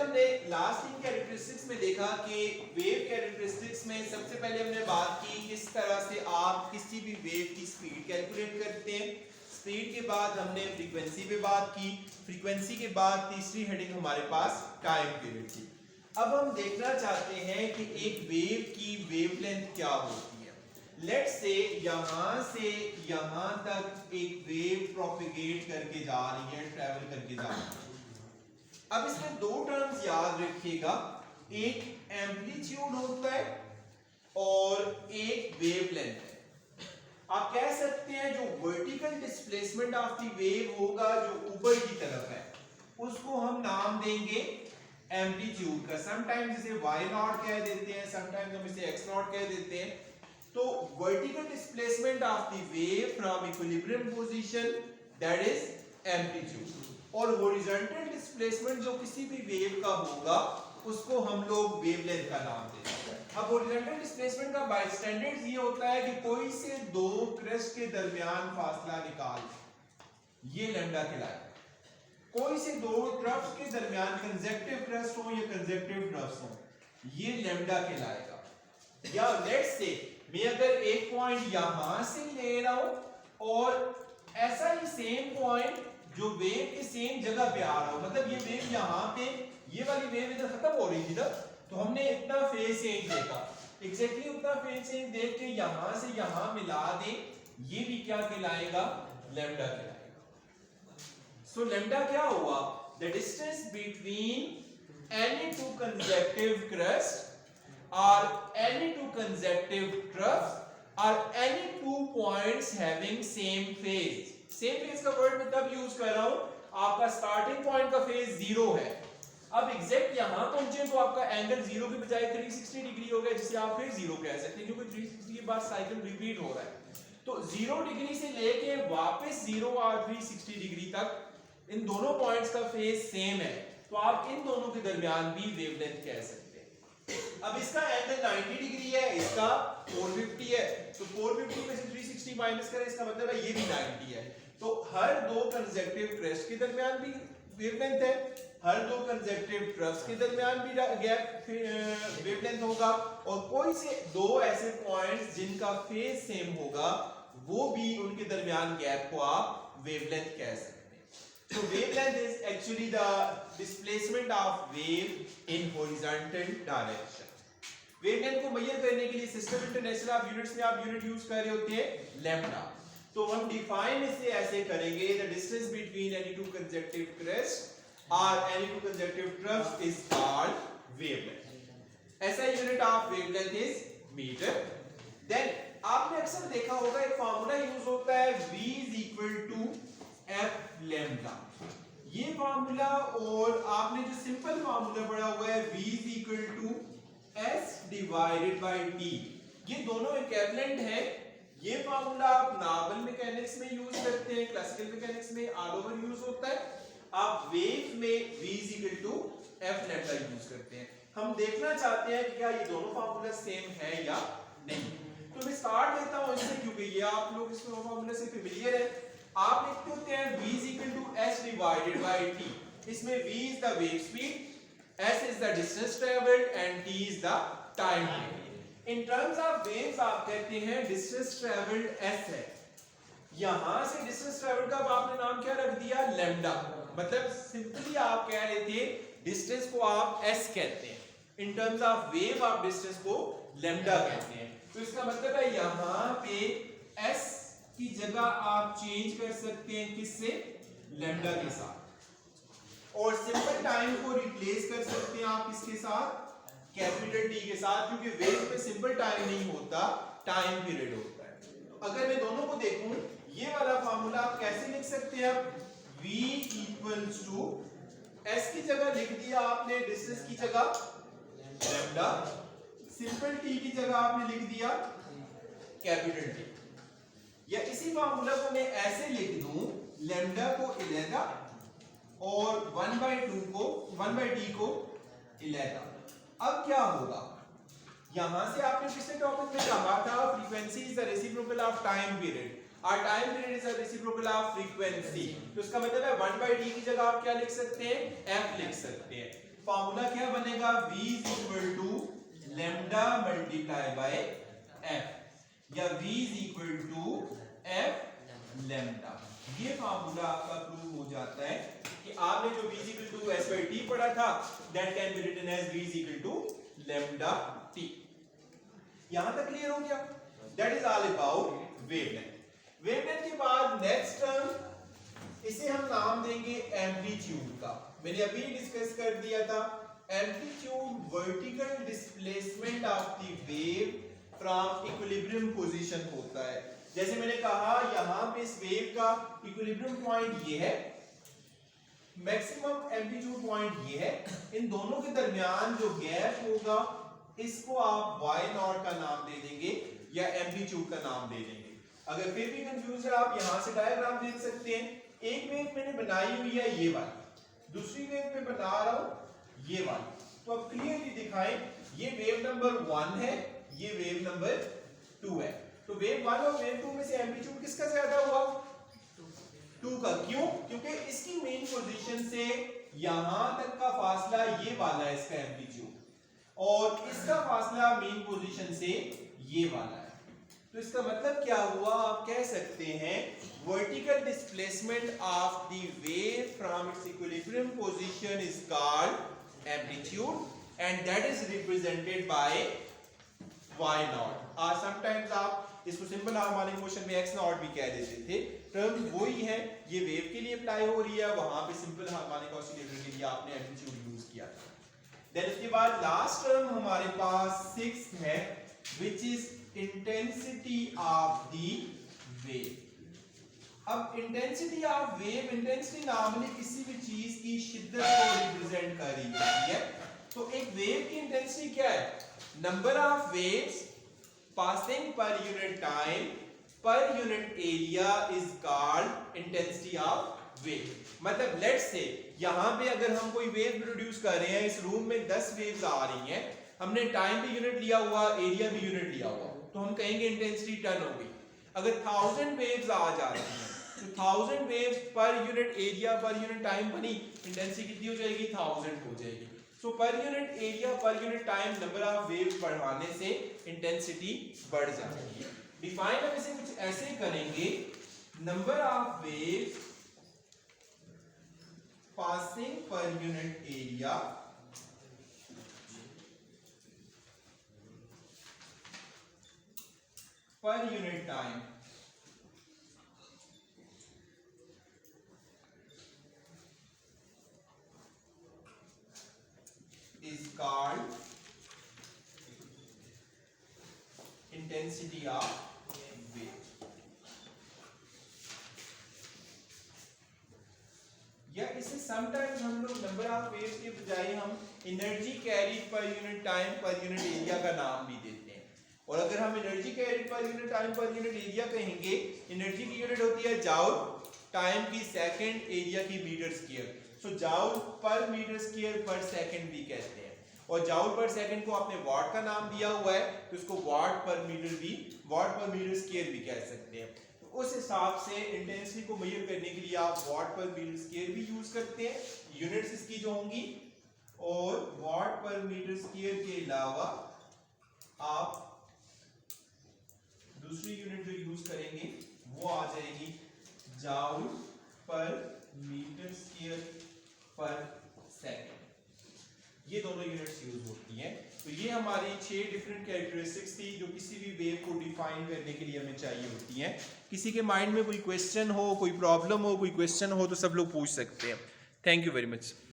हमने last in characteristics में देखा कि वेव कैरेक्टरिस्टिक्स में सबसे पहले हमने बात की किस तरह से आप किसी भी वेव की स्पीड कैलकुलेट करते हैं। स्पीड के बाद हमने फ्रीक्वेंसी पे बात की, फ्रीक्वेंसी के बाद तीसरी हेडिंग हमारे पास टाइम पीरियड थी। अब हम देखना चाहते हैं कि एक वेव की वेवलेंथ क्या होती है। लेट्स से यहां से यहां तक एक वेव प्रोपेगेट करके जा रही है, ट्रैवल करके जा रही है। अब इसमें दो टर्म्स याद रखिएगा, एक एम्पलीट्यूड होता है और एक वेवलेंथ है। आप कह सकते हैं जो vertical displacement of the wave होगा जो ऊपर की तरफ है उसको हम नाम देंगे एम्पलीट्यूड का। समटाइम्स इसे y नॉट कह देते हैं, समटाइम्स हम इसे x नॉट कह देते हैं। तो vertical displacement of the wave from equilibrium position that is amplitude, और हॉरिजॉन्टल डिस्प्लेसमेंट जो किसी भी वेव का होगा उसको हम लोग वेवलेंथ का नाम देते हैं। अब हॉरिजॉन्टल डिस्प्लेसमेंट का बाय स्टैंडर्ड ये होता है कि कोई से दो क्रेस्ट के दरमियान फासला निकाल, ये लैम्डा कहलाएगा। कोई से दो ट्रफ्स के दरमियान कंसेक्टिव क्रेस्ट हो या कंसेक्टिव ट्रफ्स हो, ये लैम्डा कहलाएगा। या लेट्स से मैं अगर एक पॉइंट यहां से ले रहा हूं और ऐसा ही सेम पॉइंट जो वेव के सेम जगह पे आ रहा हो, मतलब ये वेव यहां पे, ये वाली वेव इधर खत्म हो रही थी ना, तो हमने इतना फेज चेंज देखा, एग्जैक्टली उतना फेज चेंज देख के यहां से यहां मिला दें, ये भी क्या कहलाएगा, लैम्डा कहलाएगा। सो लैम्डा क्या हुआ, the distance between any two consecutive crest or any two consecutive troughs or any two points having same phase। same phase का वर्ड मैं तब यूज कर रहा हूं, आपका स्टार्टिंग पॉइंट का फेज 0 है, अब एग्जैक्ट यहां पहुंचे तो आपका एंगल 0 की बजाय 360 डिग्री हो गया, जिसे आप फिर 0 कह सकते हैं क्योंकि 360 के बाद साइकिल रिपीट हो रहा है। तो 0 डिग्री से लेके वापस 0 और 360 डिग्री तक इन दोनों पॉइंट्स का फेज सेम है, तो आप इन दोनों के दरमियान भी वेवलेंथ कह सकते हैं। अब इसका एंगल 90 डिग्री है, इसका 450 है, तो 450 में से 360 माइनस करें, इसका मतलब है ये भी 90 है। तो हर दो कंसेक्टिव क्रेस्ट के दरमियान भी वेवलेंथ है, हर दो कंसेक्टिव ट्रफ्स के दरमियान भी गैप वेवलेंथ होगा, और कोई से दो ऐसे पॉइंट्स जिनका फेज सेम होगा वो भी उनके दरमियान गैप को आप वेवलेंथ कह सकते हैं। So wavelength is actually the displacement of wave in horizontal direction। wavelength को मेजर करने के लिए सिस्टम इंटरनेशनल ऑफ यूनिट्स में आप यूनिट यूज कर रहे होते हैं लैम्डा, तो हम डिफाइन इसे ऐसे करेंगे, the distance between any two consecutive crests or any two consecutive troughs is called wavelength। ऐसा unit of wavelength is meter। then आपने अक्सर देखा होगा एक फार्मूला यूज होता है v is equal to f lambda, ये फार्मूला, और आपने जो सिंपल फार्मूला पढ़ा हुआ है v is equal to s divided by t, ये दोनों इक्विवेलेंट है। ये फार्मूला आप नॉर्मल मैकेनिक्स में यूज करते हैं, क्लासिकल मैकेनिक्स में ऑल ओवर यूज होता है, आप वेव में v is equal to f lambda use करते हैं। हम देखना चाहते हैं कि क्या ये दोनों फार्मूला सेम है या नहीं। तो मैं स्टार्ट देता हूं इससे, क्योंकि ये आप लोग इस फार्मूला से फेमिलियर है। आप लिखते होते हैं v is equal to s divided by t, इसमें v is the wave speed, s is the distance traveled and t is the time taken। in terms of waves आप कहते हैं distance traveled s है, यहां से distance traveled का आपने नाम क्या रख दिया, लैम्डा, मतलब सिंपली आप कह रहे थे डिस्टेंस को आप s कहते हैं, in terms of wave आप डिस्टेंस को लैम्डा कहते हैं। तो इसका मतलब है यहां पे s की जगह आप चेंज कर सकते हैं किससे, लैम्डा के साथ, और सिंपल टाइम को रिप्लेस कर सकते हैं आप किसके साथ, कैपिटल टी के साथ, क्योंकि वेव में सिंपल टाइम नहीं होता, टाइम पीरियड होता है। तो अगर मैं दोनों को देखूं, ये वाला फार्मूला आप कैसे लिख सकते हैं, v इक्वल्स टू s की जगह लिख दिया आपने डिस्टेंस की जगह लैम्डा, सिंपल t की जगह आपने लिख दिया कैपिटल टी। या इसी फार्मूला को मैं ऐसे लिख दूं, लैम्डा को इलेदा और 1/2 को 1/t को इलेदा। अब क्या होगा, यहां से आपने पिछले टॉपिक में कहा था frequency is the reciprocal of time period, और time period is the reciprocal of frequency. तो इसका मतलब है 1/t की जगह आप क्या लिख सकते हैं, f लिख सकते हैं। फार्मूला क्या बनेगा, v is equal to lambda multiply by f या v is equal to f lambda. ये फार्मूला आपका प्रूव हो जाता है कि आपने जो v is equal to s बाय t पढ़ा था, that can be written as v is equal to lambda t। यहां तक क्लियर हो गया? That is all about wavelength. Wavelength के बाद नेक्स्ट टर्म, इसे हम नाम देंगे एम्पलीट्यूड का। मैंने अभी डिस्कस कर दिया था, amplitude vertical displacement of the wave from equilibrium position होता है। जैसे मैंने कहा यहां पे इस वेव का इक्विलिब्रियम पॉइंट ये है, मैक्सिमम एम्पलीट्यूड पॉइंट ये है, इन दोनों के दरमियान जो गैप होगा इसको आप y0 का नाम दे देंगे या एम्पलीट्यूड का नाम दे देंगे। अगर फिर भी कंफ्यूज है आप यहां से डायग्राम देख सकते हैं। एक वेव मैंने बनाई हुई है ये वाली, दूसरी वेव में बता रहा हूं ये वाली, तो अब क्लियरली दिखाएं, ये वेव नंबर 1 है, ये वेव नंबर 2 है। तो वेव 1 और वेव 2 में से एम्पलीट्यूड किसका ज्यादा हुआ? 2 का। क्यों? क्योंकि इसकी मेन पोजीशन से यहां तक का फासला ये वाला है इसका एम्पलीट्यूड, और इसका फासला मेन पोजीशन से ये वाला है। तो इसका मतलब क्या हुआ, आप कह सकते हैं vertical displacement of the wave from its equilibrium position is called amplitude and that is represented by y0। और समटाइम्स आप इसको सिंपल हार्मोनिक मोशन में x0 भी कह देते थे। टर्म वही है, ये वेव के लिए अप्लाई हो रही है, वहां पे सिंपल हार्मोनिक ऑसिलेटर के लिए आपने एम्पलीट्यूड यूज किया था। देन उसके बाद लास्ट टर्म हमारे पास 6 है, which is intensity of the wave। अब intensity of wave, intensity normally किसी भी चीज की शिद्दत को रिप्रेजेंट कर रही होती है। तो एक वेव की इंटेंसिटी क्या है? नंबर ऑफ वेव्स पासिंग पर यूनिट टाइम पर unit area is called intensity of wave. मतलब लेट्स से यहां पे अगर हम कोई वेव प्रोड्यूस कर रहे हैं, इस रूम में 10 वेव्स आ रही हैं, हमने टाइम भी यूनिट लिया हुआ, एरिया भी यूनिट लिया हुआ, तो हम कहेंगे इंटेंसिटी टर्न हो गई। अगर 1000 वेव्स आ जा रही हैं तो 1000 waves per unit area per unit time बनी, इंटेंसिटी कितनी हो जाएगी? 1000 हो जाएगी। So per unit area per unit time number of waves बढ़ाने से इंटेंसिटी बढ़ जाएगी। डिफाइन हम इसे कुछ ऐसे करेंगे, नंबर ऑफ वेव्स पासिंग पर unit area per unit time is called intensity of wave। या इसे समटाइम्स हम लोग नंबर ऑफ वेव्स के बजाय हम एनर्जी कैरीड पर यूनिट टाइम पर यूनिट एरिया का नाम भी देते हैं। और अगर हम एनर्जी कैरीड पर यूनिट टाइम पर यूनिट एरिया कहेंगे, एनर्जी की यूनिट होती है जाउल, टाइम की सेकंड, एरिया की मीटर स्क्वायर। सो जाउल पर मीटर स्क्वायर पर सेकंड भी कहते हैं, और जाउल पर सेकंड को आपने वाट का नाम दिया हुआ है तो इसको वाट पर मीटर भी, वाट पर मीटर स्क्वायर भी कह सकते हैं। तो उस हिसाब से इंटेंसिटी को मेजर करने के लिए आप वाट पर मीटर स्क्वायर भी यूज करते हैं, यूनिट्स इसकी जो होंगी, और वाट पर मीटर स्क्वायर के अलावा आप दूसरी यूनिट जो यूज करेंगे वो आ जाएगी जाउल पर मीटर स्क्वायर पर सेकंड। ये दोनों यूनिट्स यूज होती हैं। तो ये हमारी 6 डिफरेंट कैरेक्टरिस्टिक्स थी जो किसी भी वेव को डिफाइन करने के लिए हमें चाहिए होती हैं। किसी के माइंड में कोई क्वेश्चन हो, कोई प्रॉब्लम हो, कोई क्वेश्चन हो तो सब लोग पूछ सकते हैं। Thank you very much.